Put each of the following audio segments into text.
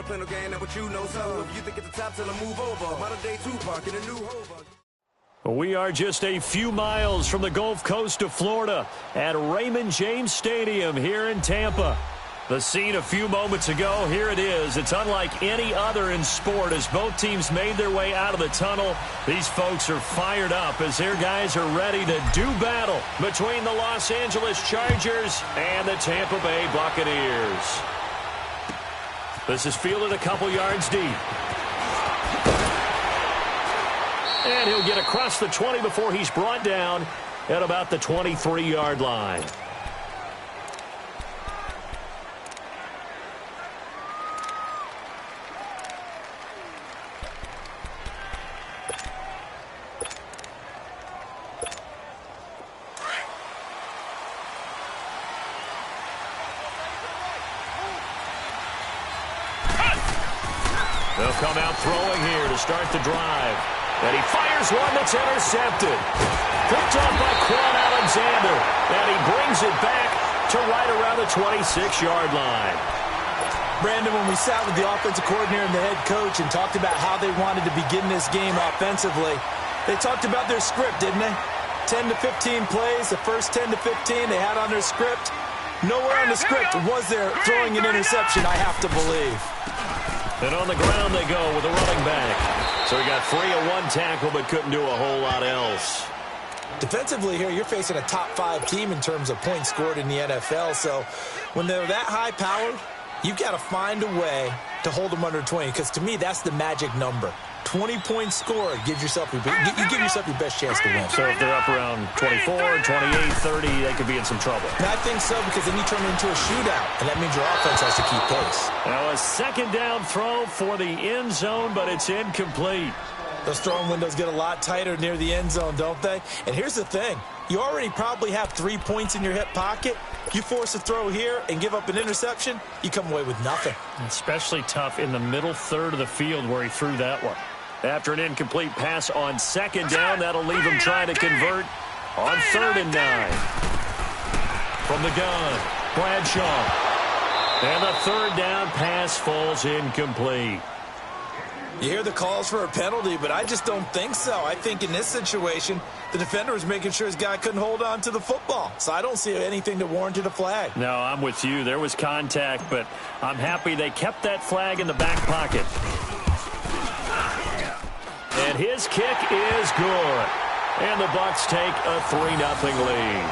play no game, that what you know. So if you think it's the top, tell them move over. Modern day Tupac in a new Hova. We are just a few miles from the Gulf Coast of Florida at Raymond James Stadium here in Tampa. The scene a few moments ago, here it is. It's unlike any other in sport as both teams made their way out of the tunnel. These folks are fired up as their guys are ready to do battle between the Los Angeles Chargers and the Tampa Bay Buccaneers. This is fielded a couple yards deep. And he'll get across the 20 before he's brought down at about the 23-yard line. They'll come out throwing here to start the drive. And he fires one that's intercepted. Picked off by Quan Alexander. And he brings it back to right around the 26-yard line. Brandon, when we sat with the offensive coordinator and the head coach and talked about how they wanted to begin this game offensively, they talked about their script, didn't they? 10 to 15 plays, the first 10 to 15 they had on their script. Nowhere on the script was there throwing an interception, I have to believe. And on the ground they go with a running back. So he got free of one tackle but couldn't do a whole lot else. Defensively here, you're facing a top-5 team in terms of points scored in the NFL. So when they're that high-powered, you've got to find a way to hold them under 20. Because to me, that's the magic number. 20 points scored gives yourself you give yourself your best chance to win. So if they're up around 24, 28, 30, they could be in some trouble. And I think so, because then you turn it into a shootout, and that means your offense has to keep pace. Now a second down throw for the end zone, but it's incomplete. Those throwing windows get a lot tighter near the end zone, don't they? And here's the thing. You already probably have 3 points in your hip pocket. You force a throw here and give up an interception, you come away with nothing. Especially tough in the middle third of the field where he threw that one. After an incomplete pass on second down, that'll leave him trying to convert on 3rd and 9. From the gun, Bradshaw. And the 3rd down pass falls incomplete. You hear the calls for a penalty, but I just don't think so. I think in this situation, the defender was making sure his guy couldn't hold on to the football. So I don't see anything that warranted a flag. No, I'm with you. There was contact, but I'm happy they kept that flag in the back pocket. And his kick is good. And the Bucs take a 3-0 lead.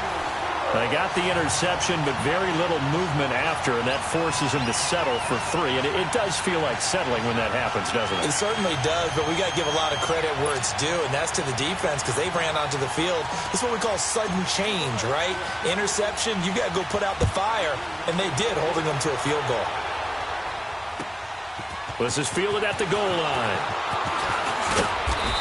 They got the interception, but very little movement after, and that forces him to settle for 3. And it does feel like settling when that happens, doesn't it? It certainly does, but we got to give a lot of credit where it's due, and that's to the defense because they ran onto the field. This is what we call sudden change, right? Interception, you got to go put out the fire, and they did, holding them to a field goal. This is fielded at the goal line.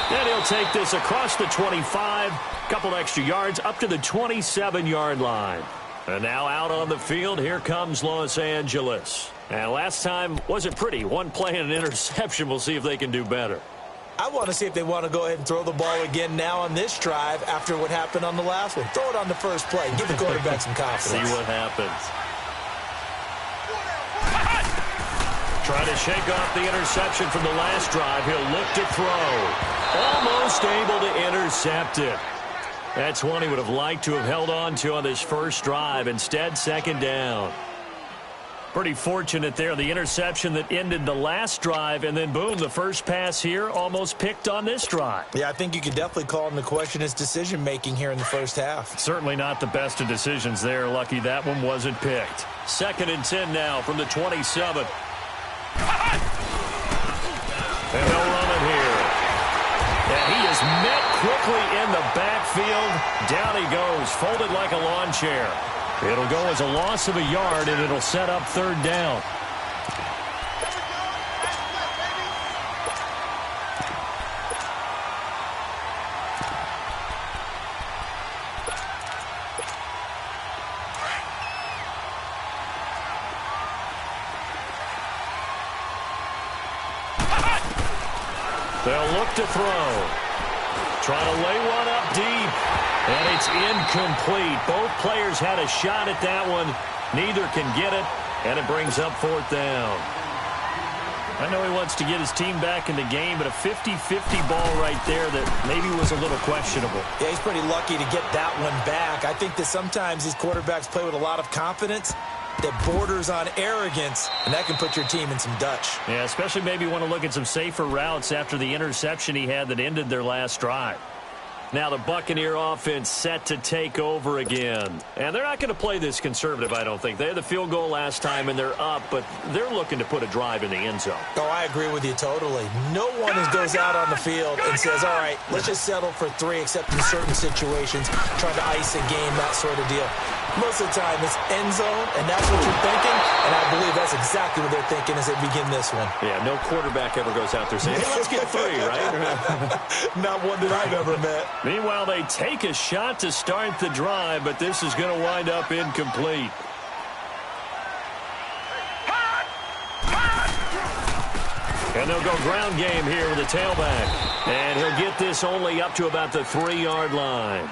And he'll take this across the 25, couple extra yards up to the 27-yard line. And now out on the field, here comes Los Angeles. And last time wasn't pretty. One play and an interception. We'll see if they can do better. I want to see if they want to go ahead and throw the ball again now on this drive after what happened on the last one. Throw it on the first play. Give the quarterback some confidence. See what happens. Trying to shake off the interception from the last drive. He'll look to throw. Almost able to intercept it. That's one he would have liked to have held on to on this first drive. Instead, 2nd down. Pretty fortunate there. The interception that ended the last drive, and then, boom, the first pass here almost picked on this drive. Yeah, I think you could definitely call into question his decision-making here in the first half. Certainly not the best of decisions there. Lucky that one wasn't picked. 2nd and 10 now from the 27. And they'll run it here. And he is met quickly in the backfield. Down he goes, folded like a lawn chair. It'll go as a loss of a yard, and it'll set up 3rd down. They'll look to throw. Trying to lay one up deep. And it's incomplete. Both players had a shot at that one. Neither can get it. And it brings up 4th down. I know he wants to get his team back in the game, but a 50-50 ball right there that maybe was a little questionable. Yeah, he's pretty lucky to get that one back. I think that sometimes these quarterbacks play with a lot of confidence that borders on arrogance, and that can put your team in some Dutch. Yeah, especially maybe want to look at some safer routes after the interception he had that ended their last drive. Now the Buccaneer offense set to take over again. And they're not going to play this conservative, I don't think. They had the field goal last time, and they're up, but they're looking to put a drive in the end zone. Oh, I agree with you totally. No one goes out on the field and says, all right, let's just settle for 3, except in certain situations, trying to ice a game, that sort of deal. Most of the time, it's end zone, and that's what you're thinking, and I believe that's exactly what they're thinking as they begin this one. Yeah, no quarterback ever goes out there saying, hey, let's get 3, right? Not one that I've ever met. Meanwhile, they take a shot to start the drive, but this is going to wind up incomplete. And they'll go ground game here with a tailback. And he'll get this only up to about the 3-yard line.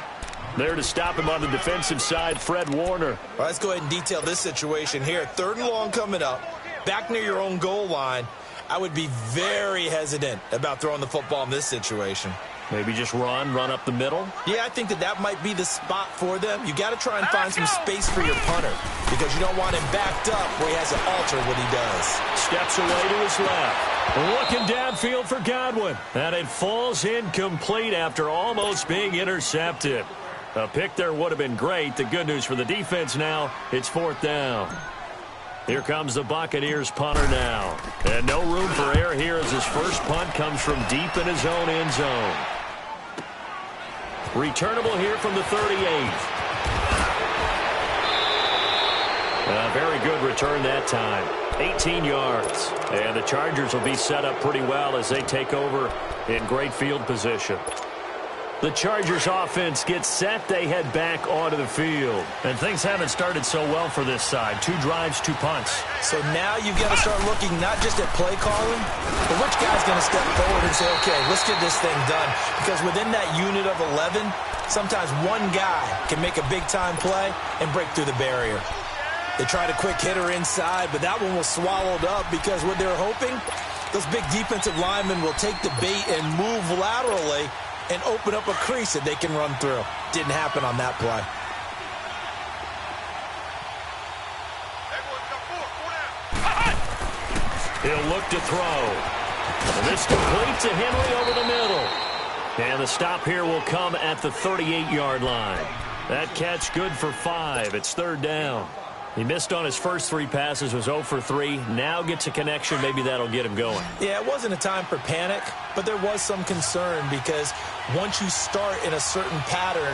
There to stop him on the defensive side, Fred Warner. Well, let's go ahead and detail this situation here. 3rd and long coming up, back near your own goal line. I would be very hesitant about throwing the football in this situation. Maybe just run up the middle? Yeah, I think that might be the spot for them. You got to try and find some space for your punter because you don't want him backed up where he has to alter what he does. Steps away to his left. Looking downfield for Godwin. And it falls incomplete after almost being intercepted. A pick there would have been great. The good news for the defense now, it's 4th down. Here comes the Buccaneers punter now. And no room for error here as his first punt comes from deep in his own end zone. Returnable here from the 38. A very good return that time. 18 yards. And the Chargers will be set up pretty well as they take over in great field position. The Chargers offense gets set. They head back onto the field. And things haven't started so well for this side. 2 drives, 2 punts. So now you've got to start looking not just at play calling, but which guy's going to step forward and say, okay, let's get this thing done. Because within that unit of 11, sometimes one guy can make a big-time play and break through the barrier. They tried a quick hitter inside, but that one was swallowed up because what they're hoping, those big defensive linemen will take the bait and move laterally and open up a crease that they can run through. Didn't happen on that play. He'll look to throw. And this complete to Henry over the middle. And the stop here will come at the 38-yard line. That catch good for 5. It's 3rd down. He missed on his first 3 passes, was 0 for 3. Now gets a connection. Maybe that'll get him going. Yeah, it wasn't a time for panic, but there was some concern because once you start in a certain pattern,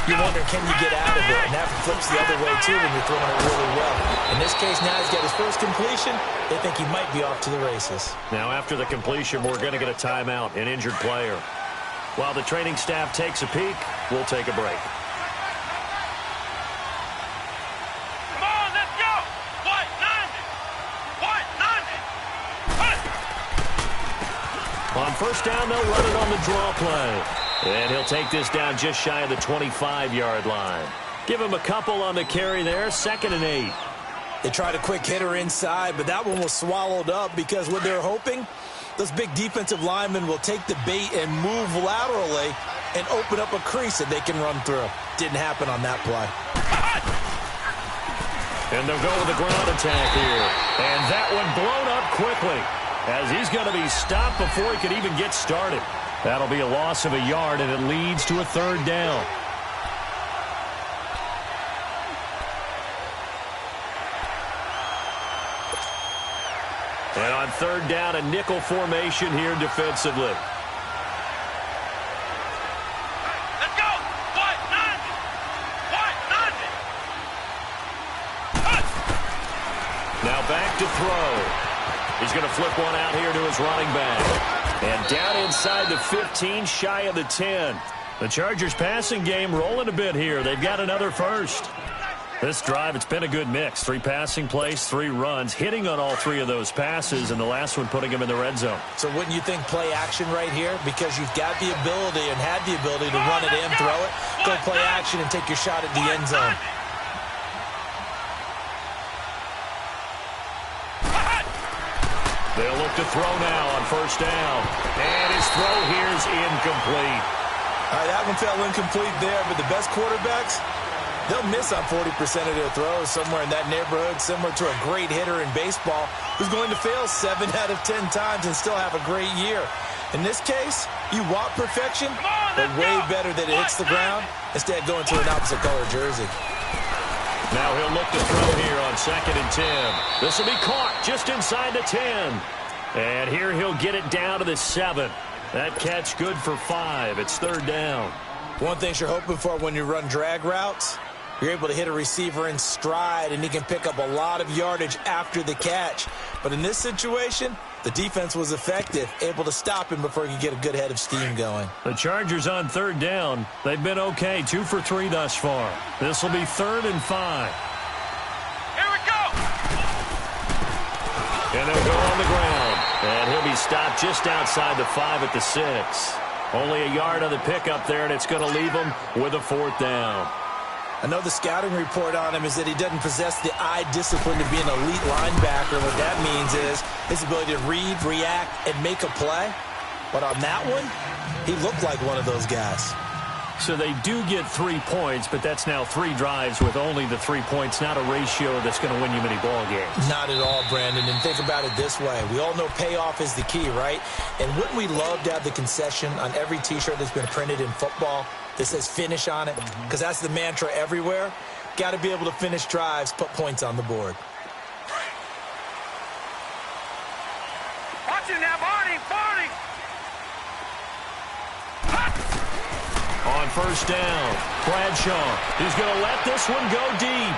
you wonder, can you get out of it? And that flips the other way, too, when you're throwing it really well. In this case, now he's got his first completion. They think he might be off to the races. Now, after the completion, we're going to get a timeout, an injured player. While the training staff takes a peek, we'll take a break. On first down, they'll run it on the draw play. And he'll take this down just shy of the 25-yard line. Give him a couple on the carry there, 2nd and 8. They tried a quick hitter inside, but that one was swallowed up because what they're hoping, those big defensive linemen will take the bait and move laterally and open up a crease that they can run through. Didn't happen on that play. And they'll go with the ground attack here. And that one blown up quickly, as he's going to be stopped before he could even get started. That'll be a loss of a yard, and it leads to a 3rd down. And on 3rd down, a nickel formation here defensively. Let's go! White 90! Now back to throw. He's going to flip one out here to his running back. And down inside the 15, shy of the 10. The Chargers passing game rolling a bit here. They've got another first. This drive, it's been a good mix. 3 passing plays, 3 runs, hitting on all 3 of those passes, and the last one putting him in the red zone. So wouldn't you think play action right here? Because you've got the ability and had the ability to run it in, throw it, go play action, and take your shot at the end zone. They'll look to throw now on first down. And his throw here is incomplete. All right, that one fell incomplete there, but the best quarterbacks, they'll miss on 40% of their throws, somewhere in that neighborhood, similar to a great hitter in baseball who's going to fail 7 out of 10 times and still have a great year. In this case, you want perfection, but way better that it hits the ground instead of going to an opposite color jersey. Now he'll look to throw here on 2nd and 10. This will be caught just inside the 10. And here he'll get it down to the 7. That catch good for 5. It's 3rd down. One thing you're hoping for when you run drag routes, you're able to hit a receiver in stride, and he can pick up a lot of yardage after the catch. But in this situation, the defense was effective, able to stop him before he could get a good head of steam going. The Chargers on 3rd down. They've been okay, 2 for 3 thus far. This will be 3rd and 5. Here we go! And they'll go on the ground. And he'll be stopped just outside the 5 at the 6. Only a yard on the pickup there, and it's going to leave him with a 4th down. I know the scouting report on him is that he doesn't possess the eye discipline to be an elite linebacker. What that means is his ability to read, react, and make a play. But on that one, he looked like one of those guys. So they do get 3 points, but that's now 3 drives with only the 3 points, not a ratio that's going to win you many ball games. Not at all, Brandon. And think about it this way. We all know payoff is the key, right? And wouldn't we love to have the concession on every T-shirt that's been printed in football that says finish on it? Because that's the mantra everywhere. Got to be able to finish drives, put points on the board. Watch it now, Barney! Barney! On first down, Bradshaw. He's going to let this one go deep.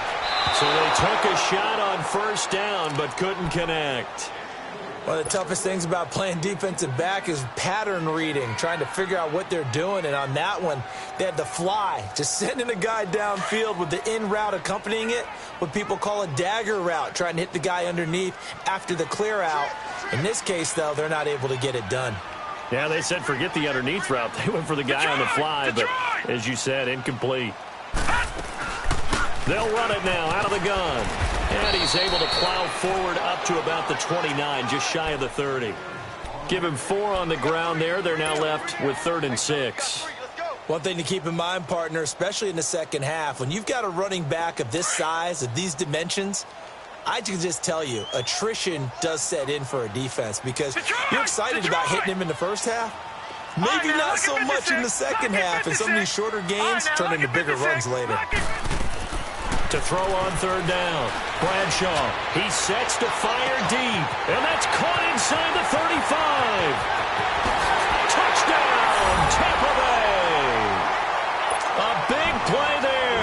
So they took a shot on first down, but couldn't connect. One of the toughest things about playing defensive back is pattern reading, trying to figure out what they're doing. And on that one, they had the fly, just sending a guy downfield with the in route accompanying it, what people call a dagger route, trying to hit the guy underneath after the clear out. In this case, though, they're not able to get it done. Yeah, they said forget the underneath route. They went for the guy on the fly, but as you said, incomplete. They'll run it now out of the gun. And he's able to plow forward up to about the 29, just shy of the 30. Give him 4 on the ground there. They're now left with 3rd and 6. One thing to keep in mind, partner, especially in the second half, when you've got a running back of this size, of these dimensions, I can just tell you, attrition does set in for a defense because you're excited about hitting him in the first half. Maybe not so much in the second half, and some of these shorter gains turn into bigger runs later. To throw on 3rd down, Bradshaw, he sets to fire deep, and that's caught inside the 35. Touchdown, Tampa Bay! A big play there.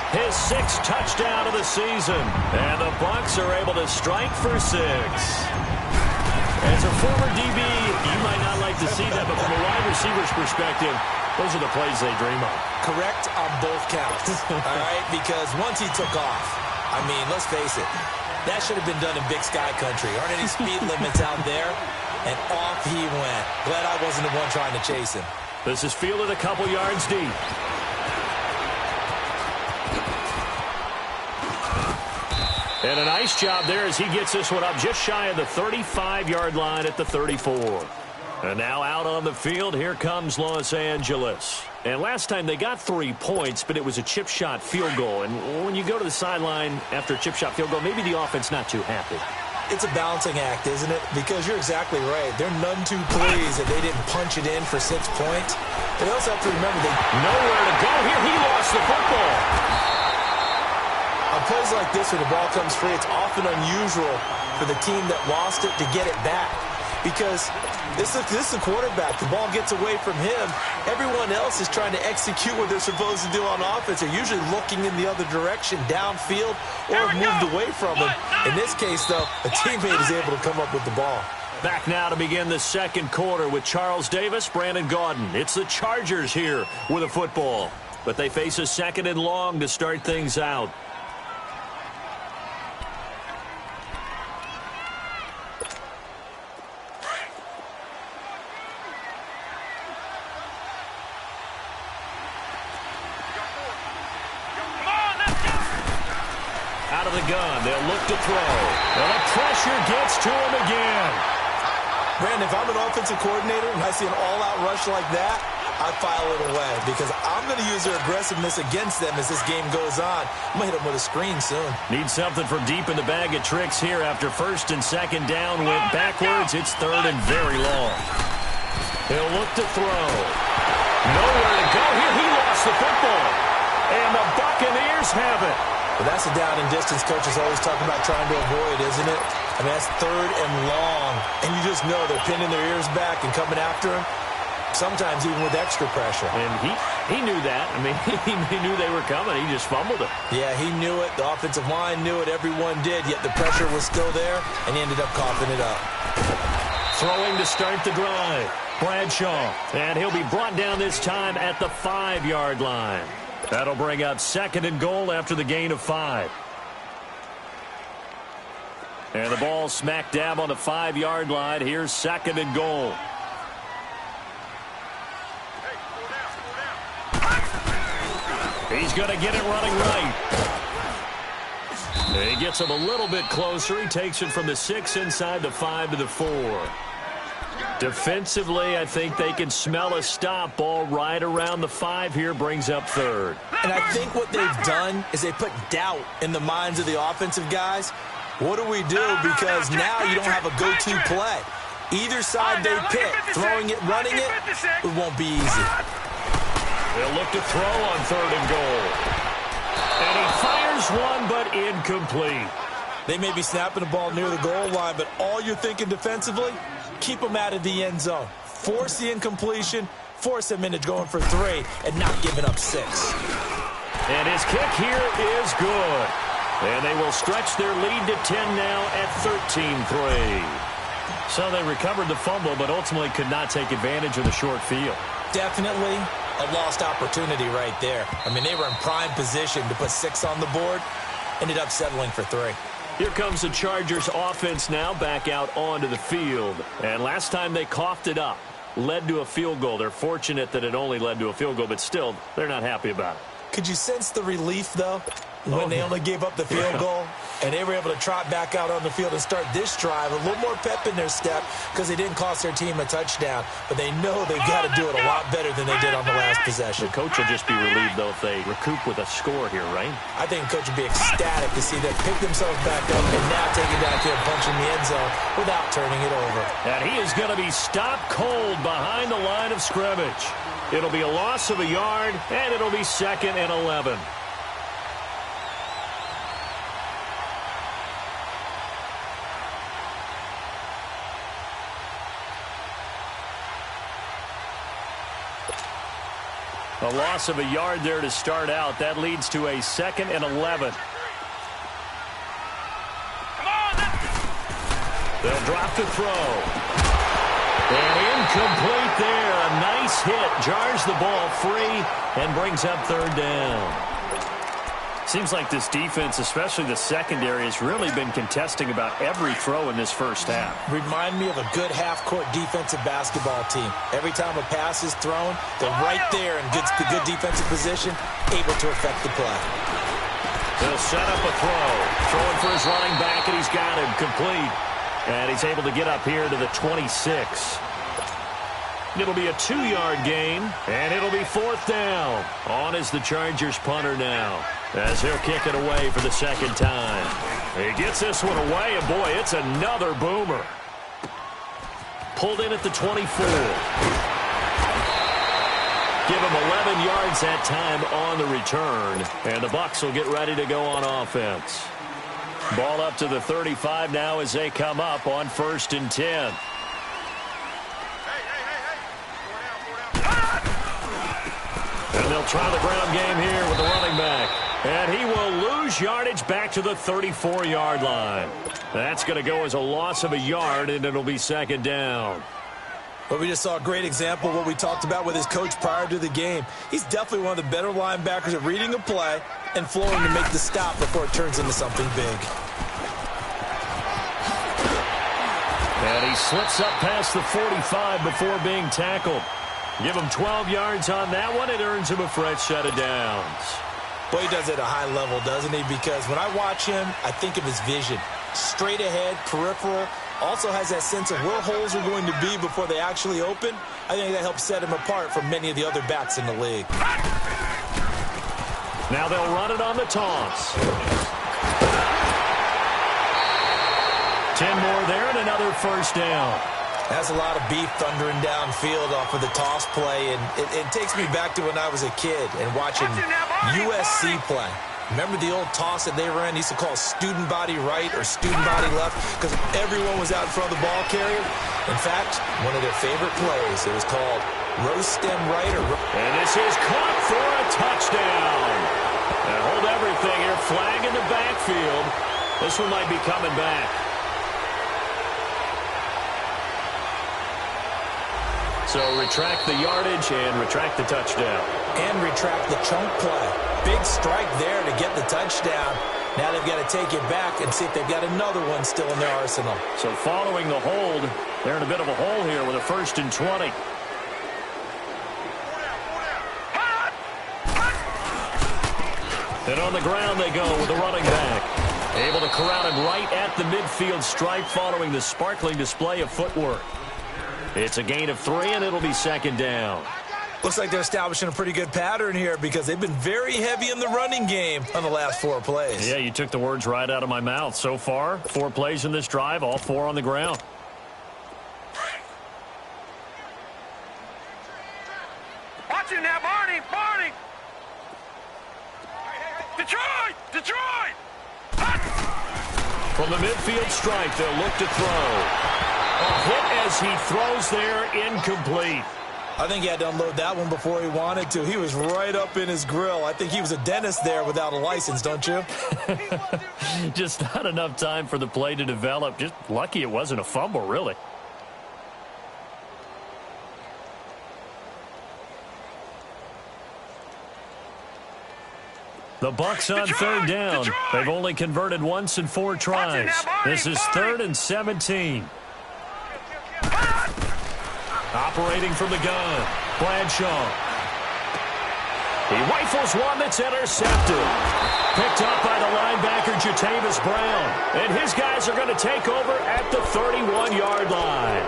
His 6th touchdown of the season, and the Bucs are able to strike for 6. As a former DB, you might not like to see that, but from a wide receiver's perspective, those are the plays they dream of. Correct on both counts, all right? Because once he took off, I mean, let's face it, that should have been done in Big Sky Country. Aren't any speed limits out there? And off he went. Glad I wasn't the one trying to chase him. This is fielded a couple yards deep. And a nice job there as he gets this one up just shy of the 35-yard line at the 34. And now out on the field, here comes Los Angeles. And last time they got 3 points, but it was a chip shot field goal. And when you go to the sideline after a chip shot field goal, maybe the offense not too happy. It's a balancing act, isn't it? Because you're exactly right. They're none too pleased that they didn't punch it in for 6 points. But they also have to remember they nowhere to go here. He lost the football. On plays like this where the ball comes free, it's often unusual for the team that lost it to get it back. Because this is the quarterback. The ball gets away from him. Everyone else is trying to execute what they're supposed to do on offense. They're usually looking in the other direction, downfield, or have moved away from him. In this case, though, a teammate is able to come up with the ball. Back now to begin the 2nd quarter with Charles Davis, Brandon Gaudin. It's the Chargers here with a football. But they face a 2nd and long to start things out. Out of the gun, they'll look to throw. And the pressure gets to him again. Brandon, if I'm an offensive coordinator and I see an all-out rush like that, I file it away because I'm going to use their aggressiveness against them as this game goes on. I'm going to hit them with a screen soon. Need something from deep in the bag of tricks here after first and second down went backwards. It's third and very long. He'll look to throw. Nowhere to go here. He lost the football. And the Buccaneers have it. Well, that's a down and distance coaches always talking about trying to avoid, isn't it? I mean, that's third and long. And you just know they're pinning their ears back and coming after him. Sometimes even with extra pressure. And he knew that. I mean, he knew they were coming. He just fumbled it. Yeah, he knew it. The offensive line knew it. Everyone did. Yet the pressure was still there, and he ended up coughing it up. Throwing to start the drive. Bradshaw. And he'll be brought down this time at the 5-yard line. That'll bring up second and goal after the gain of 5. And the ball smack dab on the 5-yard line. Here's second and goal. He's going to get it running right. He gets him a little bit closer. He takes it from the 6 inside the 5 to the 4. Defensively, I think they can smell a stop. Ball right around the 5 here, brings up third. And I think what they've done is they put doubt in the minds of the offensive guys. What do we do? Because now you don't have a go-to play. Either side they pick, throwing it, running it, it won't be easy. They'll look to throw on third and goal. And he fires one, but incomplete. They may be snapping the ball near the goal line, but all you're thinking defensively, keep them out of the end zone. Force the incompletion, force them into going for 3, and not giving up 6. And his kick here is good. And they will stretch their lead to 10 now at 13-3. So they recovered the fumble, but ultimately could not take advantage of the short field. Definitely a lost opportunity right there. I mean, they were in prime position to put 6 on the board. Ended up settling for 3. Here comes the Chargers offense now back out onto the field. And last time they coughed it up, led to a field goal. They're fortunate that it only led to a field goal, but still, they're not happy about it. Could you sense the relief, though, when they only gave up the field goal? And they were able to trot back out on the field and start this drive. A little more pep in their step because they didn't cost their team a touchdown. But they know they've got to do it a lot better than they did on the last possession. The coach will just be relieved, though, if they recoup with a score here, right? I think the coach would be ecstatic to see them pick themselves back up and now take it back here and punch in the end zone without turning it over. And he is going to be stopped cold behind the line of scrimmage. It'll be a loss of a yard, and it'll be second and 11. A loss of a yard there to start out. That leads to a second and 11. They'll drop to throw. And incomplete there. A nice hit. Jars the ball free and brings up third down. Seems like this defense, especially the secondary, has really been contesting about every throw in this first half. Remind me of a good half-court defensive basketball team. Every time a pass is thrown, they're right there in good defensive position, able to affect the play. They'll set up a throw. Throwing for his running back, and he's got him complete. And he's able to get up here to the 26. It'll be a 2-yard gain, and it'll be fourth down. On is the Chargers punter now, as he'll kick it away for the second time. He gets this one away, and boy, it's another boomer. Pulled in at the 24. Give him 11 yards that time on the return, and the Bucs will get ready to go on offense. Ball up to the 35 now as they come up on 1st and 10. And they'll try the ground game here with the running back. And he will lose yardage back to the 34-yard line. That's going to go as a loss of a yard, and it'll be second down. Well, we just saw a great example of what we talked about with his coach prior to the game. He's definitely one of the better linebackers at reading a play and flowing to make the stop before it turns into something big. And he slips up past the 45 before being tackled. Give him 12 yards on that one. It earns him a fresh set of downs. Well, he does it at a high level, doesn't he? Because when I watch him, I think of his vision. Straight ahead, peripheral, Also has that sense of where holes are going to be before they actually open. I think that helps set him apart from many of the other backs in the league. Now they'll run it on the toss. 10 more there and another first down. That's a lot of beef thundering downfield off of the toss play, and it takes me back to when I was a kid and watching USC play. Remember the old toss that they ran? They used to call student body right or student body left because everyone was out in front of the ball carrier. In fact, one of their favorite plays, it was called roast stem right or... And this is caught for a touchdown. Now hold everything here. Flag in the backfield. This one might be coming back. So retract the yardage and retract the touchdown. And retract the chunk play. Big strike there to get the touchdown. Now they've got to take it back and see if they've got another one still in their arsenal. So following the hold, they're in a bit of a hole here with a 1st and 20. And on the ground they go with the running back. Able to corral him right at the midfield stripe following the sparkling display of footwork. It's a gain of 3, and it'll be 2nd down. Looks like they're establishing a pretty good pattern here because they've been very heavy in the running game on the last 4 plays. Yeah, you took the words right out of my mouth. So far, 4 plays in this drive, all 4 on the ground. Watch it now, Barney! Barney! Detroit! Detroit! From the midfield stripe, they'll look to throw. A hit as he throws there, incomplete. I think he had to unload that one before he wanted to. He was right up in his grill. I think he was a dentist there without a license, don't you? Just not enough time for the play to develop. Just lucky it wasn't a fumble, really. The Bucs on 3rd down. They've only converted once in 4 tries. This is 3rd and 17. Operating from the gun, Bradshaw. He rifles one that's intercepted. Picked up by the linebacker, Jatavis Brown. And his guys are going to take over at the 31-yard line.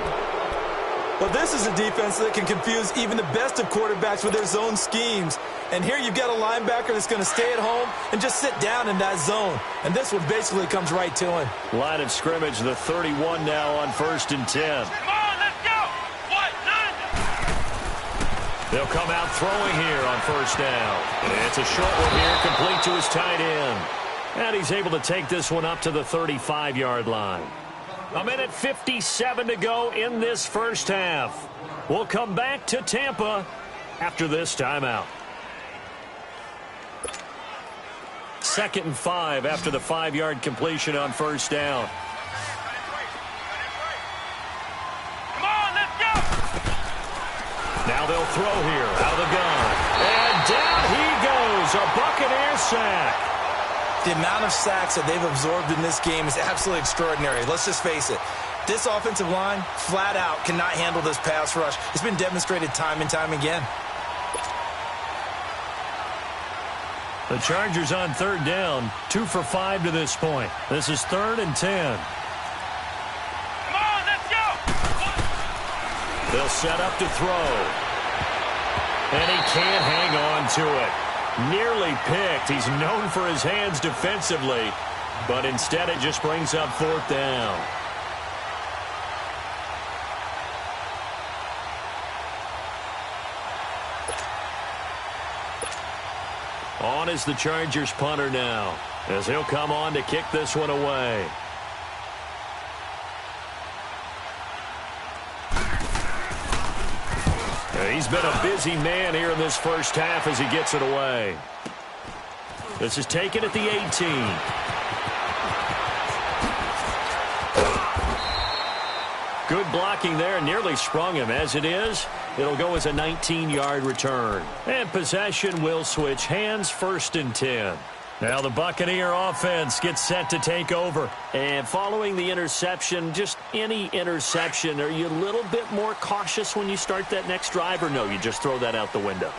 Well, this is a defense that can confuse even the best of quarterbacks with their zone schemes. And here you've got a linebacker that's going to stay at home and just sit down in that zone. And this one basically comes right to him. Line of scrimmage, the 31 now on 1st and 10. They'll come out throwing here on 1st down. It's a short one here, complete to his tight end. And he's able to take this one up to the 35-yard line. 1:57 to go in this first half. We'll come back to Tampa after this timeout. 2nd and 5 after the 5-yard completion on 1st down. Now they'll throw here out of the gun. And down he goes. A Buccaneer sack. The amount of sacks that they've absorbed in this game is absolutely extraordinary. Let's just face it. This offensive line, flat out, cannot handle this pass rush. It's been demonstrated time and time again. The Chargers on 3rd down, 2 for 5 to this point. This is 3rd and 10. They'll set up to throw. And he can't hang on to it. Nearly picked. He's known for his hands defensively. But instead it just brings up 4th down. On is the Chargers punter now, as he'll come on to kick this one away. He's been a busy man here in this first half as he gets it away. This is taken at the 18. Good blocking there, nearly sprung him. As it is, it'll go as a 19-yard return. And possession will switch hands, 1st and 10. Now the Buccaneer offense gets set to take over. And following the interception, just any interception, are you a little bit more cautious when you start that next drive, or no, you just throw that out the window?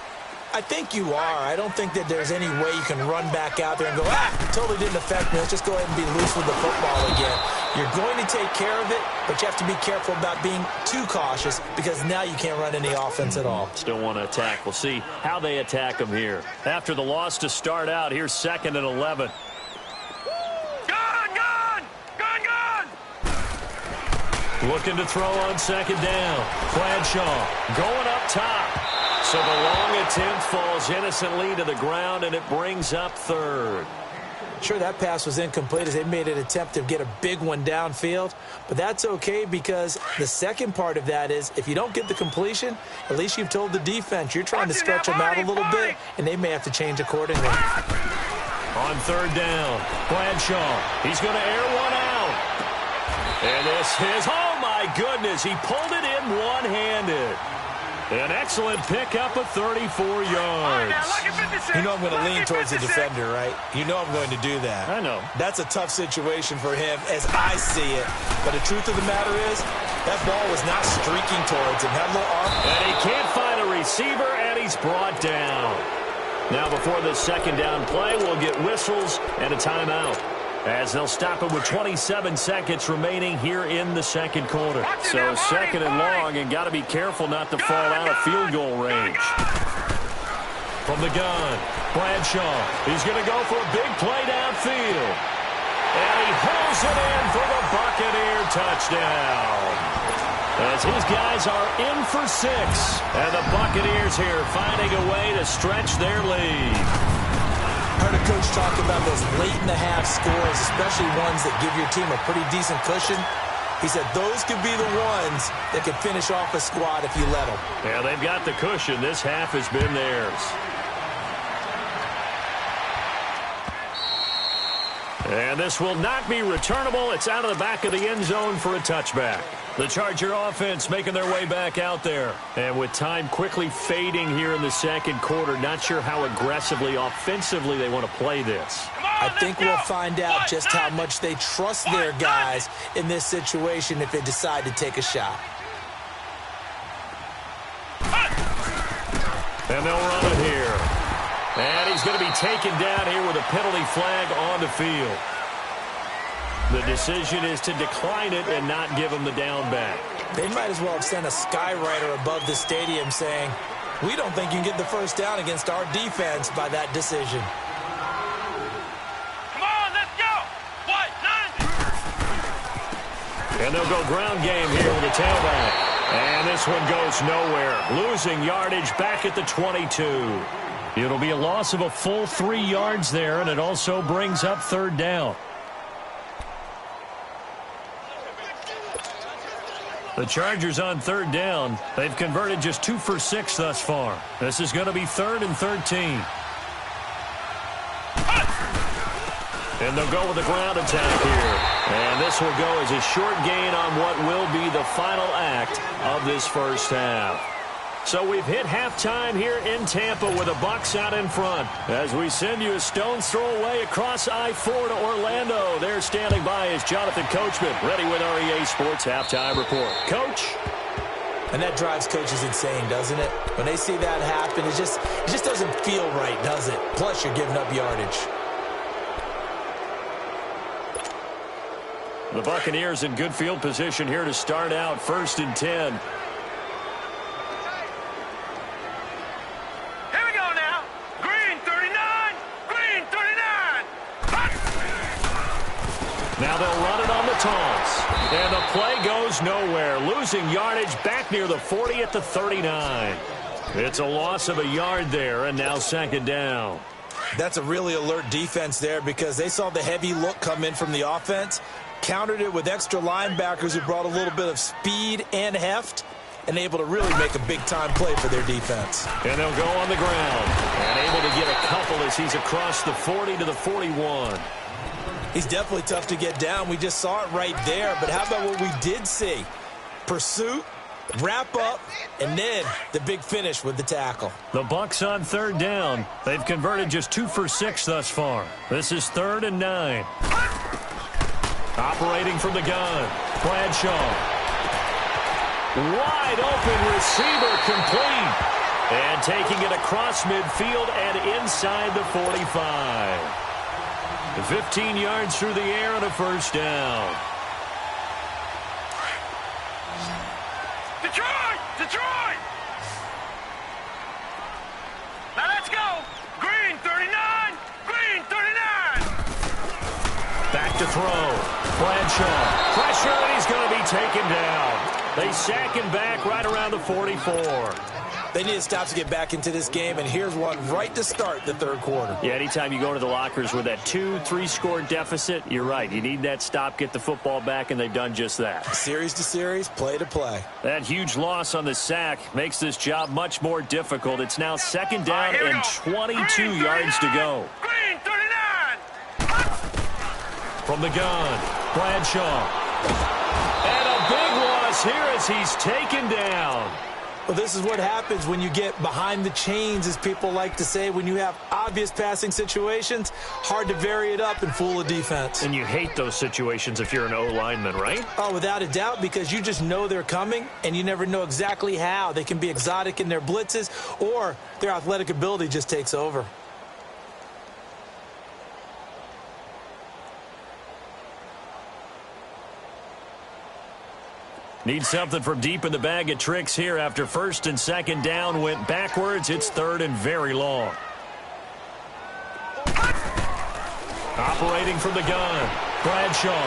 I think you are. I don't think that there's any way you can run back out there and go, totally didn't affect me. Let's just go ahead and be loose with the football again. You're going to take care of it, but you have to be careful about being too cautious because now you can't run any offense at all. Still want to attack. We'll see how they attack them here. After the loss to start out, here's 2nd and 11. Looking to throw on 2nd down. Bradshaw going up top. So the long attempt falls innocently to the ground, and it brings up 3rd. Sure, that pass was incomplete as they made an attempt to get a big one downfield, but that's okay because the second part of that is if you don't get the completion, at least you've told the defense you're trying to stretch them out a little bit, and they may have to change accordingly. On 3rd down, Bradshaw, he's going to air one out. And this is, oh my goodness, he pulled it in one-handed. An excellent pickup of 34 yards. You know I'm going to lean towards the defender, right? You know I'm going to do that. I know. That's a tough situation for him as I see it. But the truth of the matter is, that ball was not streaking towards him. That little arm. And he can't find a receiver, and he's brought down. Now before the 2nd down play, we'll get whistles and a timeout, as they'll stop it with 27 seconds remaining here in the 2nd quarter. So 2nd and long, and got to be careful not to fall out of field goal range. From the gun, Bradshaw, he's going to go for a big play downfield. And he hauls it in for the Buccaneer touchdown. As his guys are in for 6. And the Buccaneers here finding a way to stretch their lead. Heard a coach talk about those late-in-the-half scores, especially ones that give your team a pretty decent cushion. He said those could be the ones that could finish off a squad if you let them. Yeah, they've got the cushion. This half has been theirs. And this will not be returnable. It's out of the back of the end zone for a touchback. The Charger offense making their way back out there. And with time quickly fading here in the 2nd quarter, not sure how aggressively, offensively they want to play this. I think we'll find out just how much they trust their guys in this situation if they decide to take a shot. And they'll run it here. And he's going to be taken down here with a penalty flag on the field. The decision is to decline it and not give him the down back. They might as well have sent a skywriter above the stadium saying, we don't think you can get the 1st down against our defense by that decision. Come on, let's go! What? And they'll go ground game here with the tailback. And this one goes nowhere. Losing yardage back at the 22. It'll be a loss of a full 3 yards there, and it also brings up 3rd down. The Chargers on 3rd down. They've converted just 2 for 6 thus far. This is going to be 3rd and 13. And they'll go with the ground attack here. And this will go as a short gain on what will be the final act of this first half. So we've hit halftime here in Tampa with the Bucs out in front. As we send you a stone's throw away across I-4 to Orlando. There standing by is Jonathan Coachman, ready with REA Sports Halftime Report. Coach? And that drives coaches insane, doesn't it? When they see that happen, it just doesn't feel right, does it? Plus, you're giving up yardage. The Buccaneers in good field position here to start out 1st and 10. Now they'll run it on the toss. And the play goes nowhere. Losing yardage back near the 40 at the 39. It's a loss of a yard there, and now 2nd down. That's a really alert defense there because they saw the heavy look come in from the offense, countered it with extra linebackers who brought a little bit of speed and heft, and able to really make a big-time play for their defense. And they'll go on the ground. And able to get a couple as he's across the 40 to the 41. He's definitely tough to get down. We just saw it right there. But how about what we did see? Pursuit, wrap up, and then the big finish with the tackle. The Bucs on 3rd down. They've converted just 2 for 6 thus far. This is 3rd and 9. Operating from the gun, Bradshaw. Wide open receiver complete. And taking it across midfield and inside the 45. 15 yards through the air and a first down. Detroit! Detroit! Now let's go! Green 39! Green 39! Back to throw. Bradshaw. Pressure, and he's going to be taken down. They sack him back right around the 44. They need to stop to get back into this game, and here's one right to start the third quarter. Yeah, anytime you go to the lockers with that 2-3 score deficit, you're right. You need that stop, get the football back, and they've done just that. Series to series, play to play. That huge loss on the sack makes this job much more difficult. It's now second down and 22 yards to go. Green 39! From the gun, Bradshaw. And a big loss here as he's taken down. Well, this is what happens when you get behind the chains, as people like to say. When you have obvious passing situations, hard to vary it up and fool a defense. And you hate those situations if you're an O-lineman, right? Oh, without a doubt, because you just know they're coming, and you never know exactly how. They can be exotic in their blitzes, or their athletic ability just takes over. Need something from deep in the bag of tricks here after first and second down went backwards. It's third and very long. Operating from the gun, Bradshaw.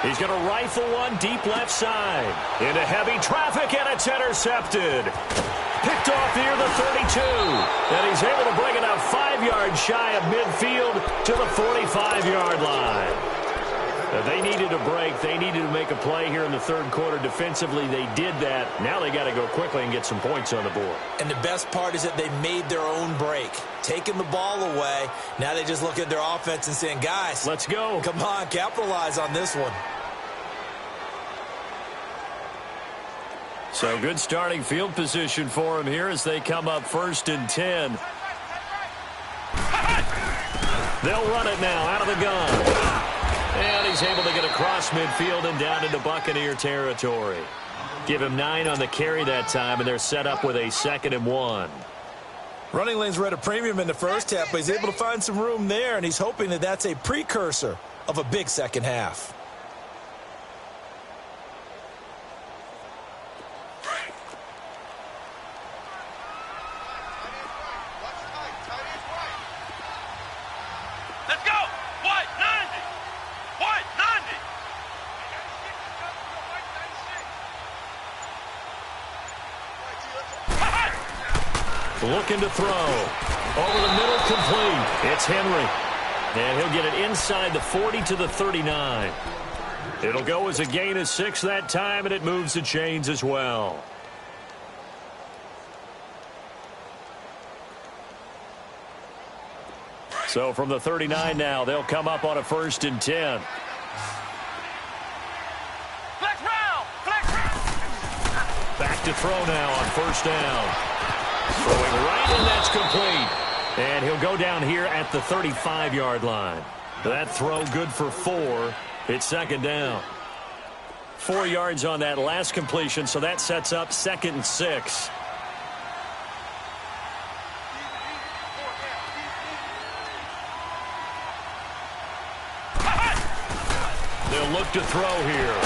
He's going to rifle one deep left side. Into heavy traffic, and it's intercepted. Picked off near the 32. And he's able to bring it up 5 yards shy of midfield to the 45-yard line. They needed a break. They needed to make a play here in the third quarter defensively. They did that. Now they got to go quickly and get some points on the board. And the best part is that they made their own break. Taking the ball away. Now they just look at their offense and saying, guys, let's go. Come on, capitalize on this one. So good starting field position for him here as they come up first and 10. They'll run it now out of the gun. And he's able to get across midfield and down into Buccaneer territory. Give him 9 on the carry that time, and they're set up with a 2nd and 1. Running lanes were at a premium in the first half, but he's able to find some room there, and he's hoping that that's a precursor of a big second half. Let's go! White 90! White 90! Looking to throw. Over the middle, complete. It's Henry. And he'll get it inside the 40 to the 39. It'll go as a gain of 6 that time, and it moves the chains as well. So from the 39 now, they'll come up on a 1st and 10. Flex round! Flex round! Back to throw now on 1st down. Throwing right, and that's complete. And he'll go down here at the 35-yard line. That throw good for 4. It's 2nd down. 4 yards on that last completion, so that sets up 2nd and 6. They'll look to throw here.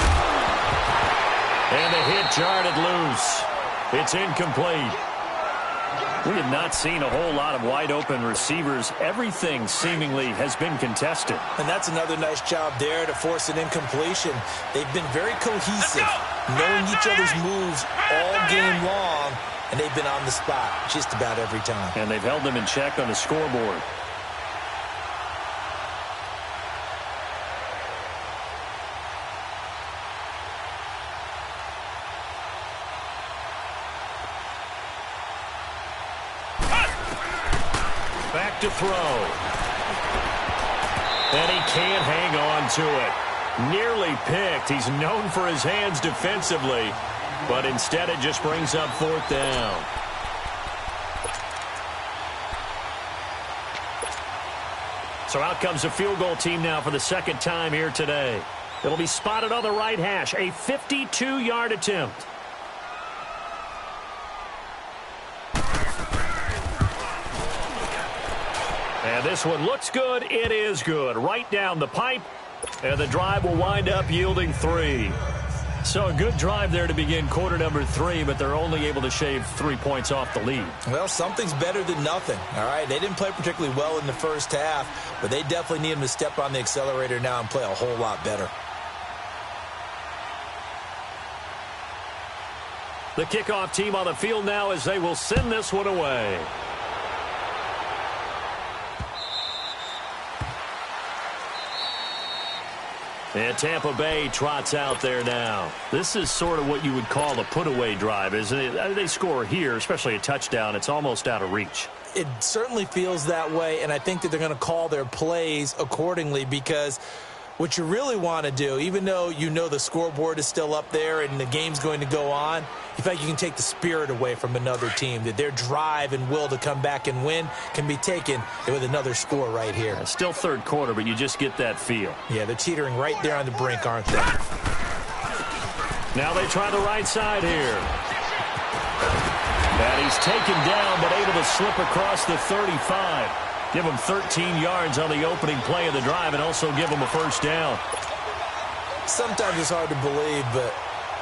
And the hit jarred loose. It's incomplete. We have not seen a whole lot of wide-open receivers. Everything seemingly has been contested. And that's another nice job there to force an incompletion. They've been very cohesive, knowing each other's moves all game long, and they've been on the spot just about every time. And they've held them in check on the scoreboard. Back to throw. And he can't hang on to it. Nearly picked. He's known for his hands defensively, but instead it just brings up 4th down. So out comes a field goal team now for the 2nd time here today. It'll be spotted on the right hash. A 52-yard attempt. And this one looks good. It is good. Right down the pipe. And the drive will wind up yielding 3. So a good drive there to begin quarter number 3, but they're only able to shave 3 points off the lead. Well, something's better than nothing, all right? They didn't play particularly well in the first half, but they definitely need them to step on the accelerator now and play a whole lot better. The kickoff team on the field now as they will send this one away. And Tampa Bay trots out there now. This is sort of what you would call a put-away drive, isn't it? They score here, especially a touchdown. It's almost out of reach. It certainly feels that way, and I think that they're going to call their plays accordingly because what you really want to do, even though you know the scoreboard is still up there and the game's going to go on, in fact, you can take the spirit away from another team, that their drive and will to come back and win can be taken with another score right here. Still third quarter, but you just get that feel. Yeah, they're teetering right there on the brink, aren't they? Now they try the right side here. And he's taken down, but able to slip across the 35. Give him 13 yards on the opening play of the drive and also give him a first down. Sometimes it's hard to believe, but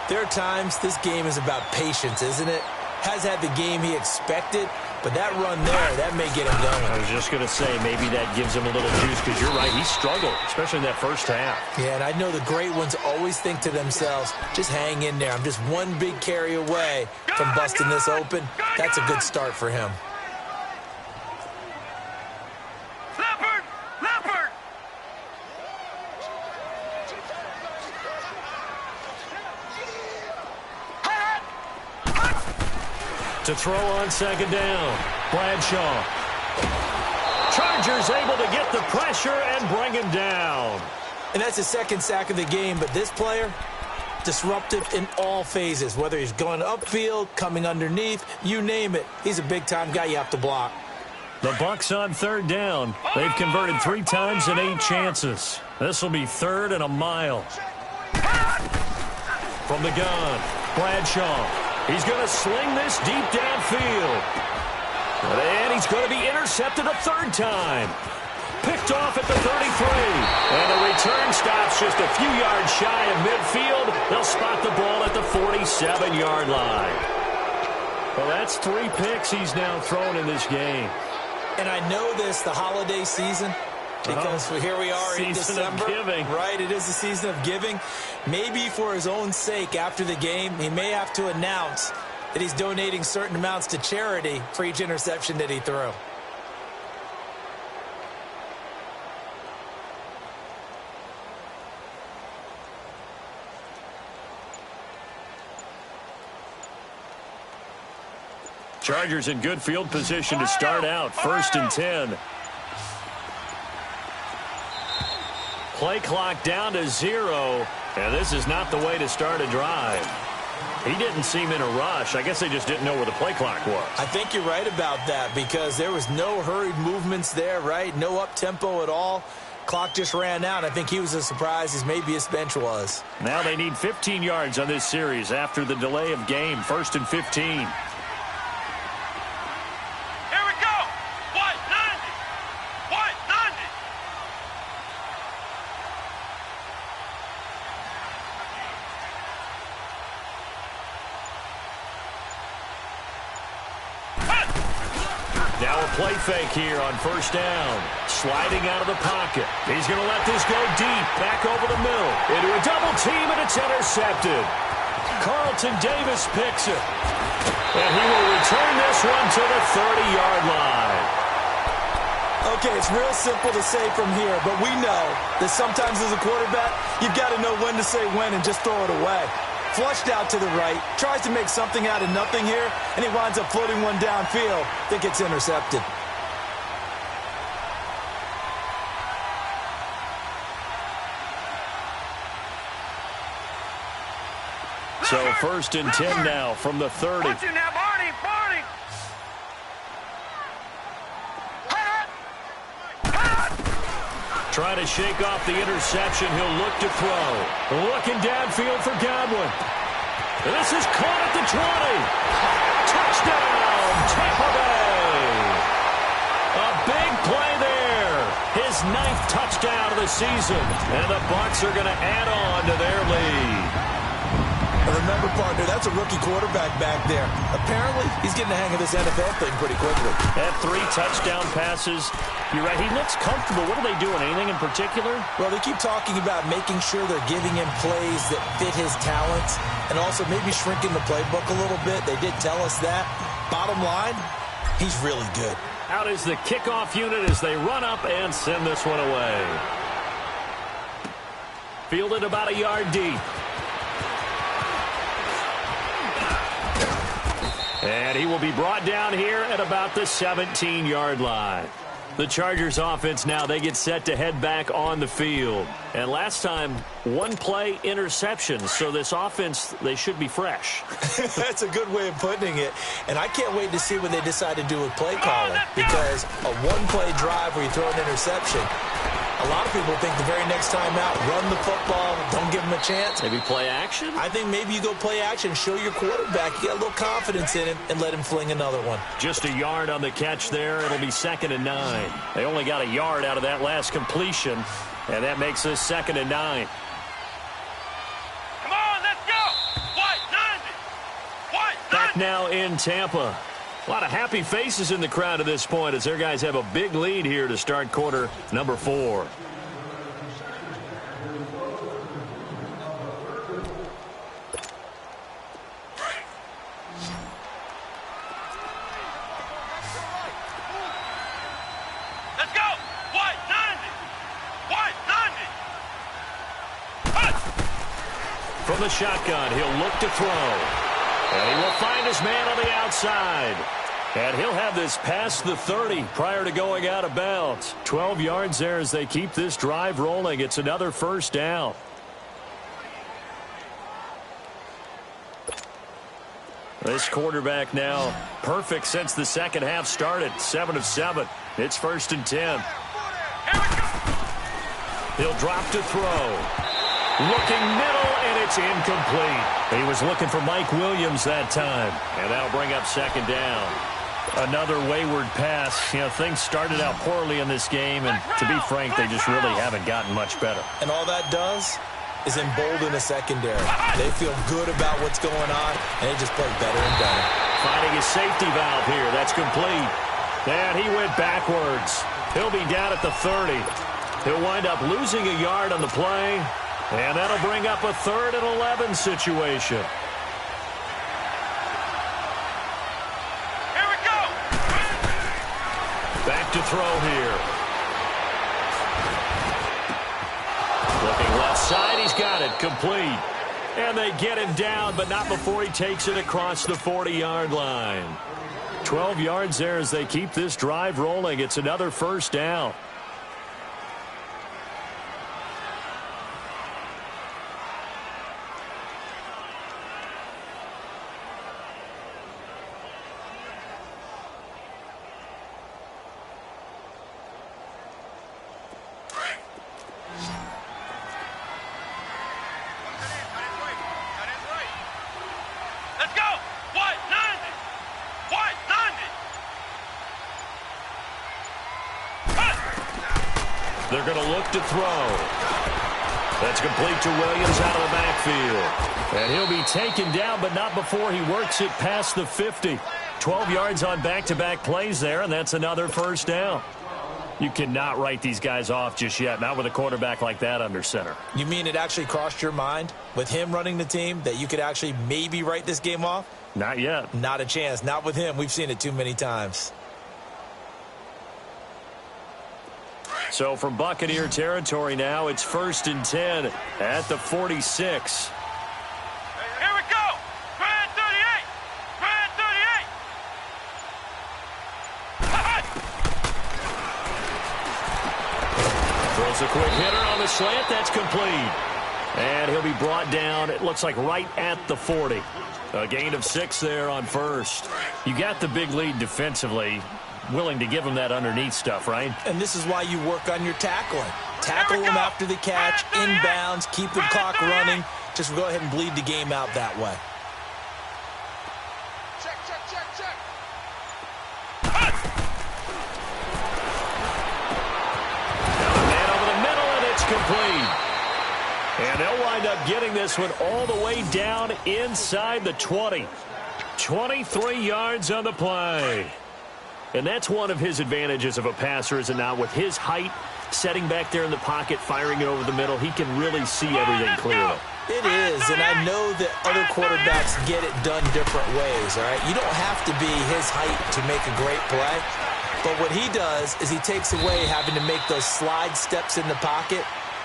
there are times this game is about patience, isn't it? Has had the game he expected, but that run there, that may get him going. I was just going to say, maybe that gives him a little juice because you're right, he struggled, especially in that first half. Yeah, and I know the great ones always think to themselves, just hang in there. I'm just one big carry away from busting this open. That's a good start for him. To throw on second down, Bradshaw. Chargers able to get the pressure and bring him down. And that's his second sack of the game, but this player, disruptive in all phases, whether he's going upfield, coming underneath, you name it. He's a big-time guy you have to block. The Bucs on third down. They've converted 3 times in 8 chances. This will be 3rd and a mile. From the gun, Bradshaw. He's going to sling this deep downfield. And he's going to be intercepted a 3rd time. Picked off at the 33. And the return stops just a few yards shy of midfield. They'll spot the ball at the 47-yard line. Well, that's 3 picks he's now thrown in this game. And I know this, the holiday season, because here we are in December. Season of giving. Right, it is the season of giving. Maybe for his own sake after the game, he may have to announce that he's donating certain amounts to charity for each interception that he threw. Chargers in good field position to start out. 1st and 10. Play clock down to 0. And this is not the way to start a drive. He didn't seem in a rush. I guess they just didn't know where the play clock was. I think you're right about that because there was no hurried movements there, right? No up-tempo at all. Clock just ran out. I think he was as surprised as maybe his bench was. Now they need 15 yards on this series after the delay of game. 1st and 15. Now a play fake here on 1st down. Sliding out of the pocket. He's going to let this go deep. Back over the middle. Into a double team, and it's intercepted. Carlton Davis picks it. And he will return this one to the 30-yard line. Okay, it's real simple to say from here, but we know that sometimes as a quarterback, you've got to know when to say when and just throw it away. Flushed out to the right, tries to make something out of nothing here, and he winds up floating one downfield that gets intercepted. So 1st and 10 now from the 30. Watch it now, Barney, Barney. Trying to shake off the interception. He'll look to throw. Looking downfield for Godwin. This is caught at the 20. Touchdown, Tampa Bay. A big play there. of the season, and the Bucs are going to add on to their lead. And remember, partner, that's a rookie quarterback back there. Apparently, he's getting the hang of this NFL thing pretty quickly. Had 3 touchdown passes. You're right, he looks comfortable. What are they doing? Anything in particular? Well, they keep talking about making sure they're giving him plays that fit his talents and also maybe shrinking the playbook a little bit. They did tell us that. Bottom line, he's really good. Out is the kickoff unit as they run up and send this one away. Fielded about a yard deep. And he will be brought down here at about the 17-yard line. The Chargers offense now, they get set to head back on the field. And last time, 1-play interception. So this offense, they should be fresh. That's a good way of putting it. And I can't wait to see what they decide to do with play calling. Because a 1-play drive where you throw an interception, a lot of people think the very next time out, run the football, don't give them a chance. Maybe play action? I think maybe you go play action, show your quarterback, you got a little confidence in him, and let him fling another one. Just a yard on the catch there. It'll be 2nd and 9. They only got a yard out of that last completion, and that makes this 2nd and 9. Come on, let's go. White 90. White 90. Back now in Tampa. A lot of happy faces in the crowd at this point as their guys have a big lead here to start quarter number 4. Let's go. White 90. White 90. From the shotgun, he'll look to throw. And he will find his man on the outside. And he'll have this past the 30 prior to going out of bounds. 12 yards there as they keep this drive rolling. It's another first down. This quarterback now perfect since the second half started. 7 of 7. It's 1st and 10. He'll drop to throw. Looking middle, and it's incomplete. He was looking for Mike Williams that time. And that'll bring up 2nd down. Another wayward pass. You know, things started out poorly in this game, and to be frank, they just really haven't gotten much better. And all that does is embolden the secondary. They feel good about what's going on, and they just play better and better. Finding his safety valve here. That's complete. And he went backwards. He'll be down at the 30. He'll wind up losing a yard on the play, and that'll bring up a 3rd and 11 situation. Back to throw here. Looking left side, he's got it, complete. And they get him down, but not before he takes it across the 40-yard line. 12 yards there as they keep this drive rolling. It's another first down. They're going to look to throw. That's complete to Williams out of the backfield. And he'll be taken down, but not before he works it past the 50. 12 yards on back-to-back plays there, and that's another first down. You cannot write these guys off just yet, not with a quarterback like that under center. You mean it actually crossed your mind with him running the team that you could actually maybe write this game off? Not yet. Not a chance. Not with him. We've seen it too many times. So from Buccaneer territory now, it's 1st and 10 at the 46. Here we go. Grand 38. Grand 38. Throws a quick hitter on the slant. That's complete. And he'll be brought down, it looks like right at the 40. A gain of 6 there on first. You got the big lead defensively. Willing to give him that underneath stuff, right? And this is why you work on your tackling. Tackle him after the catch, inbounds, keep the clock running. Just go ahead and bleed the game out that way. Check, check, check, check. Now the man over the middle, and complete. And they'll wind up getting this one all the way down inside the 20. 23 yards on the play. And that's one of his advantages of a passer, is it not? With his height, setting back there in the pocket, firing it over the middle, he can really see everything clearly. It is, and I know that other quarterbacks get it done different ways, all right? You don't have to be his height to make a great play, but what he does is he takes away having to make those slide steps in the pocket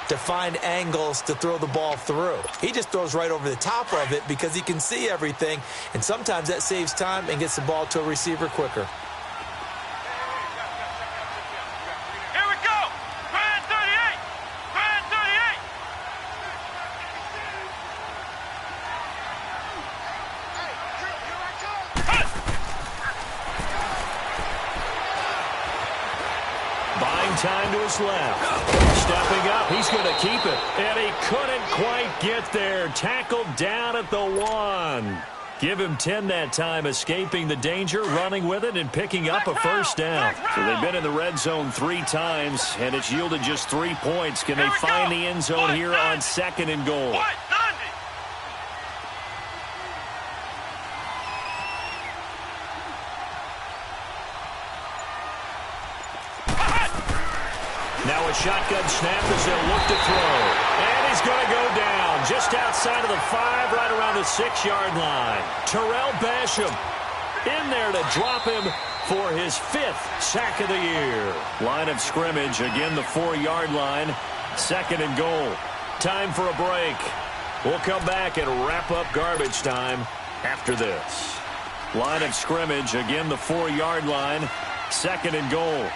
to find angles to throw the ball through. He just throws right over the top of it because he can see everything, and sometimes that saves time and gets the ball to a receiver quicker. Here we go. Grand 38. Grand 38. Buying time to his left. Stepping up, he's going to keep it. And he couldn't quite get there. Tackled down at the 1. Give him 10 that time, escaping the danger, running with it, and picking up a first down. So they've been in the red zone 3 times, and it's yielded just 3 points. Can they find the end zone here on 2nd and goal? Now a shotgun snap as they'll look to throw. And he's going to go down just outside of the 5, right around the 6-yard line. Terrell Basham in there to drop him for his 5th sack of the year. Line of scrimmage, again the 4-yard line. 2nd and goal. Time for a break. We'll come back and wrap up garbage time after this. Line of scrimmage, again the 4-yard line. 2nd and goal.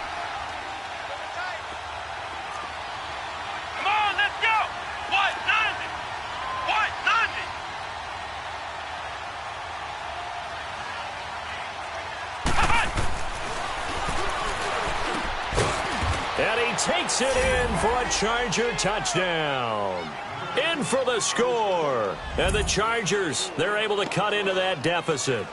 And he takes it in for a Charger touchdown. In for the score. And the Chargers, they're able to cut into that deficit.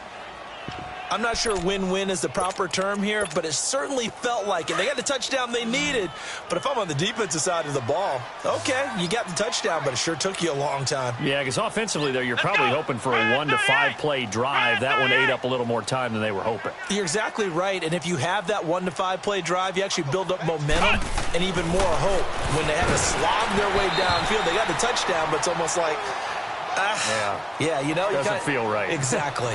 I'm not sure win-win is the proper term here, but it certainly felt like it. They got the touchdown they needed, but if I'm on the defensive side of the ball, okay, you got the touchdown, but it sure took you a long time. Yeah, because offensively, though, you're probably hoping for a 1 to 5 play drive. That one ate up a little more time than they were hoping. You're exactly right, and if you have that 1 to 5 play drive, you actually build up momentum and even more hope. When they had to slog their way downfield, they got the touchdown, but it's almost like, yeah, you know. Doesn't feel right. Exactly.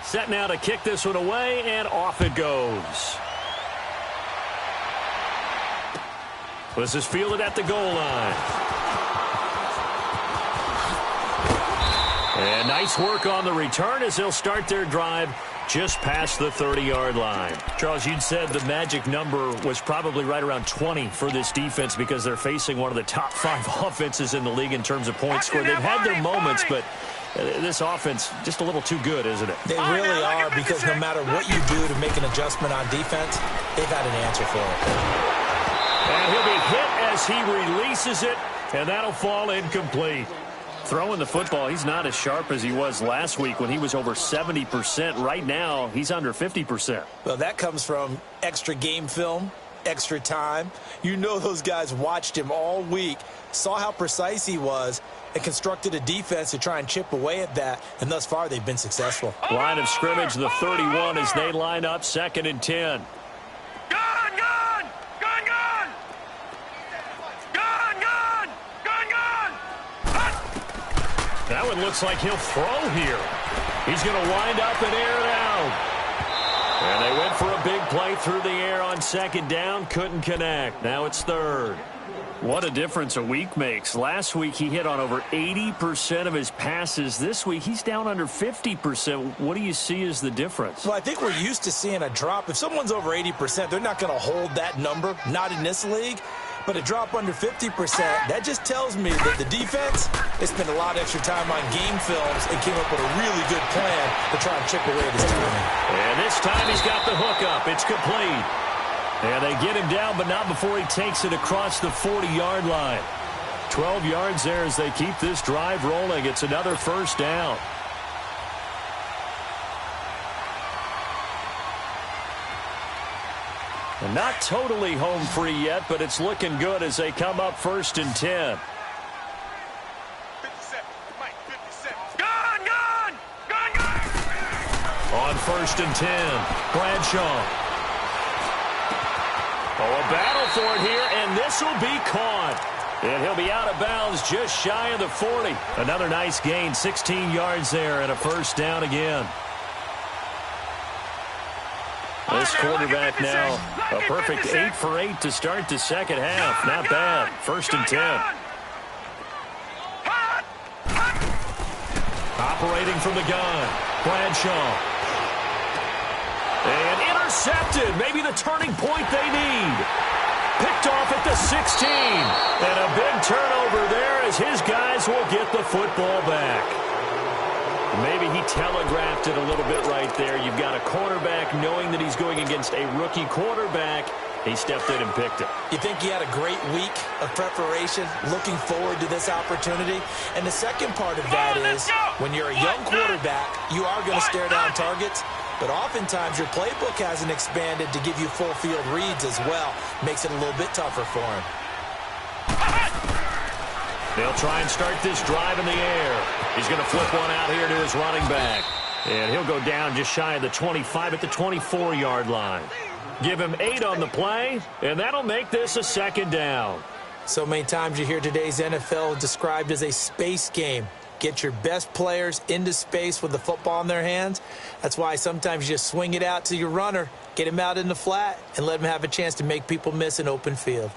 Set now to kick this one away, and off it goes. This is fielded at the goal line. And nice work on the return as they'll start their drive just past the 30-yard line. Charles, you'd said the magic number was probably right around 20 for this defense because they're facing one of the top 5 offenses in the league in terms of points scored. They've had their moments, but this offense just a little too good, isn't it? They really are, because no matter what you do to make an adjustment on defense, they've got an answer for it. And he'll be hit as he releases it, and that'll fall incomplete. Throwing the football, he's not as sharp as he was last week when he was over 70%. Right now, he's under 50%. Well, that comes from extra game film, extra time. You know those guys watched him all week, saw how precise he was, and constructed a defense to try and chip away at that, and thus far they've been successful. Line of scrimmage, the 31 as they line up 2nd and 10. That one looks like he'll throw here. He's going to wind up and air it out. And they went for a big play through the air on 2nd down. Couldn't connect. Now it's 3rd. What a difference a week makes. Last week he hit on over 80% of his passes. This week he's down under 50%. What do you see as the difference? Well, I think we're used to seeing a drop. If someone's over 80%, they're not going to hold that number, not in this league. But a drop under 50%, that just tells me that the defense, they spent a lot of extra time on game films and came up with a really good plan to try and chip away at his teammate. And this time he's got the hook up. It's complete. And they get him down, but not before he takes it across the 40-yard line. 12 yards there as they keep this drive rolling. It's another first down. And not totally home free yet, but it's looking good as they come up 1st and 10. 57. Mike, 57. Gun! On 1st and 10, Bradshaw. Oh, a battle for it here, and this will be caught. And he'll be out of bounds just shy of the 40. Another nice gain, 16 yards there, and a first down again. This quarterback now, a perfect 8 for 8 to start the second half. Not bad. 1st and 10. Operating from the gun, Bradshaw. And intercepted. Maybe the turning point they need. Picked off at the 16. And a big turnover there as his guys will get the football back. Maybe he telegraphed it a little bit right there. You've got a quarterback knowing that he's going against a rookie quarterback. He stepped in and picked it. You think he had a great week of preparation, looking forward to this opportunity? And the second part of that is, when you're a young quarterback, you are going to stare down targets, but oftentimes your playbook hasn't expanded to give you full field reads as well. Makes it a little bit tougher for him. They'll try and start this drive in the air. He's going to flip one out here to his running back. And he'll go down just shy of the 25 at the 24-yard line. Give him 8 on the play, and that'll make this a second down. So many times you hear today's NFL described as a space game. Get your best players into space with the football in their hands. That's why sometimes you just swing it out to your runner, get him out in the flat, and let him have a chance to make people miss an open field.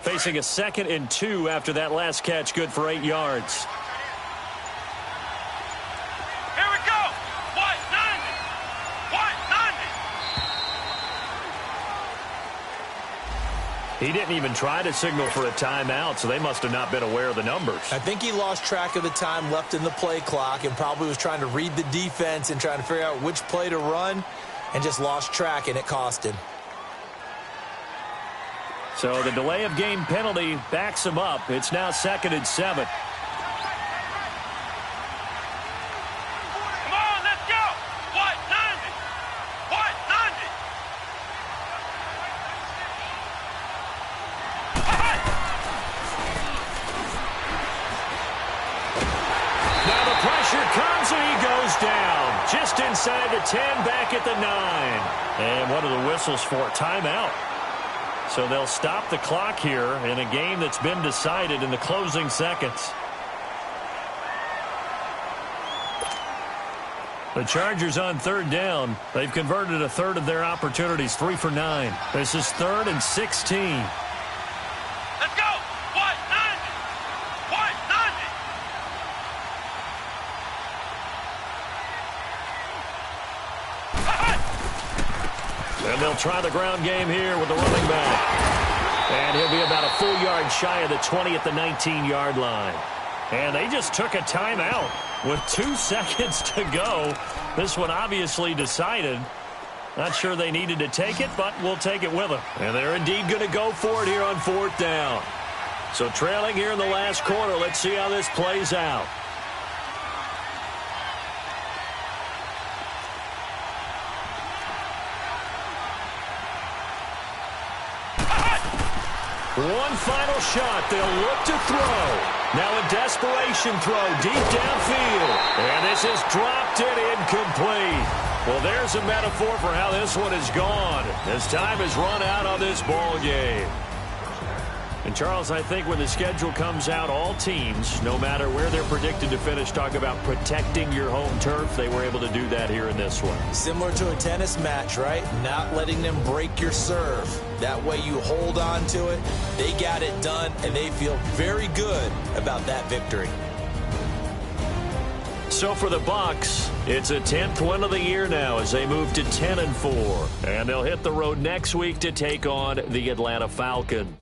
Facing a 2nd and 2 after that last catch, good for 8 yards. Here we go. White 90. White 90. He didn't even try to signal for a timeout, so they must have not been aware of the numbers. I think he lost track of the time left in the play clock and probably was trying to read the defense and trying to figure out which play to run and just lost track, and it cost him. So the delay of game penalty backs him up. It's now 2nd and 7. Come on, let's go. White 90. White 90. Now the pressure comes and he goes down. Just inside the 10, back at the 9. And what are the whistles for? Timeout. So they'll stop the clock here in a game that's been decided in the closing seconds. The Chargers on 3rd down. They've converted a third of their opportunities, 3 for 9. This is 3rd and 16. Let's go. White 90. White 90. And they'll try the ground game here with the running back. And he'll be about a full yard shy of the 20 at the 19-yard line. And they just took a timeout with 2 seconds to go. This one obviously decided. Not sure they needed to take it, but we'll take it with them. And they're indeed going to go for it here on 4th down. So trailing here in the last quarter, let's see how this plays out. One final shot. They'll look to throw. Now a desperation throw deep downfield. And this is dropped and incomplete. Well, there's a metaphor for how this one is gone. As time has run out on this ball game. And, Charles, I think when the schedule comes out, all teams, no matter where they're predicted to finish, talk about protecting your home turf. They were able to do that here in this one. Similar to a tennis match, right? Not letting them break your serve. That way you hold on to it. They got it done, and they feel very good about that victory. So for the Bucs, it's a 10th win of the year now as they move to 10-4. And they'll hit the road next week to take on the Atlanta Falcons.